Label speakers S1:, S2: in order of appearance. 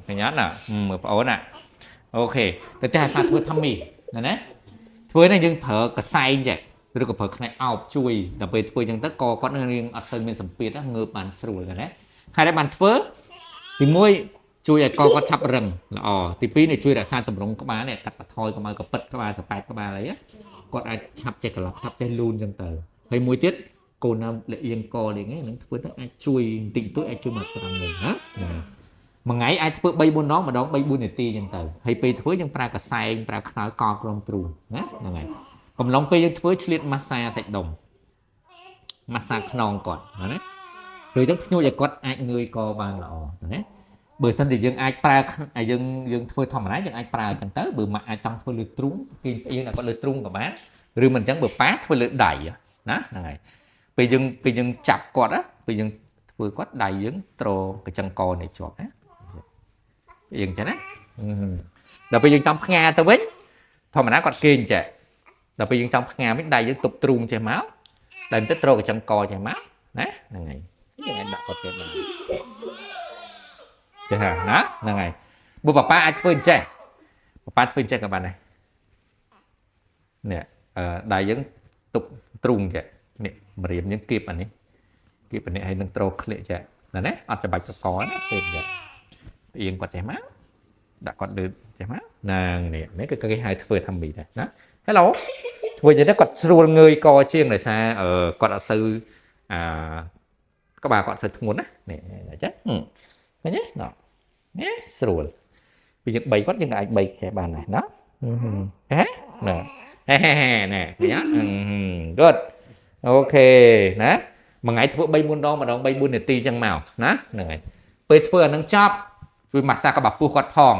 S1: cái nhát nè một ổn nè okแต่แต่saoធ្វើថាមីណាធ្វើនេះយើងប្រើកសែងចេះឬក៏ប្រើខ្នែអោបជួយដល់ពេលធ្វើអញ្ចឹងទៅកគាត់នឹងរៀងអត់សូវមានសម្ពាធងើបបានស្រួលណាហើយដែលបានធ្វើទី1ជួយឲ្យកគាត់ឆាប់រឹងល្អទី2នេះជួយរក្សាតម្រង់ក្បាលនេះកាត់បន្ថយកម្អៅកពិតក្បាលសប៉ែតក្បាលអីគាត់អាចឆាប់ចេះក្លប់ឆាប់ចេះលូនអញ្ចឹងទៅហើយមួយទៀតកូនណាលាអៀងកលេងហ្នឹងធ្វើទៅអាចជួយបន្តិចតួចអាចជួយមកត្រង់វិញណាមួយថ្ងៃអាចធ្វើ3 4ដងម្ដង3 4នាទីអញ្ចឹងទៅហើយពេលធ្វើយើងប្រើកសែងប្រើខ្នើយកក្រមទ្រូងណាហ្នឹងហើយកំឡុងពេលយើងធ្វើឆ្លៀតម៉ាស្សាសាច់ដុំម៉ាស្សាខ្នងគាត់ណាrồiទៅភ្ញួចឲ្យគាត់អាចងើយកបានល្អណាបើសិនជាយើងអាចប្រើយើងធ្វើធម្មតាយើងអាចប្រើអញ្ចឹងទៅបើមកអាចចង់ធ្វើលើទ្រូងគេយើងគាត់លើទ្រូងក៏បានឬមិនអញ្ចឹងបើប៉ាធ្វើលើដៃណាហ្នឹងហើយពេលយើងចាប់គាត់ណាពេលយើងធ្វើគាត់ដៃយើងត្រកញ្ចឹងកនេះជាប់ណាយើងអញ្ចឹងណាដល់ពេលយើងចង់ផ្ងាទៅវិញធម្មតាគាត់គេអញ្ចឹងដល់ពេលយើងចង់ផ្ងាវិញដៃយើងទប់ទ្រូងចេះមកដល់ទៅត្រកញ្ចឹងកចេះមកណាហ្នឹងហើយយើងអាចដាក់គាត់ទៅបានចេះណាហ្នឹងហើយបើប៉ាអាចធ្វើអញ្ចេះប៉ាធ្វើអញ្ចេះក៏បានដែរនេះដៃយើងទប់ទ្រូងចេះនេះម្រាមយើងគៀបអានេះហើយនឹងត្រក្លៀកចេះណាអត់ច្បាច់ប្រកណាទេចេះអៀងគាត់ចេះមកដាក់គាត់លើចេះមកហ្នឹងនេះគឺគេហៅធ្វើថាមីដែរណា Hello ធ្វើយ៉ាងនេះគាត់ស្រួលងើយកជាងដោយសារគាត់អត់សូវក្បាលគាត់សូវធ្ងន់ណានេះអញ្ចឹងឃើញទេនេះស្រួលពីយើង3គាត់យើងអាច3ចេះបានដែរណាហេណែឃើញអត់ good អូខេណាមួយថ្ងៃធ្វើ3 4ដងម្ដង3 4នាទីអញ្ចឹងមកណាហ្នឹងហើយពេលធ្វើអានឹងចប់ជួយម៉ាស្សាក្បាលពោះគាត់ផង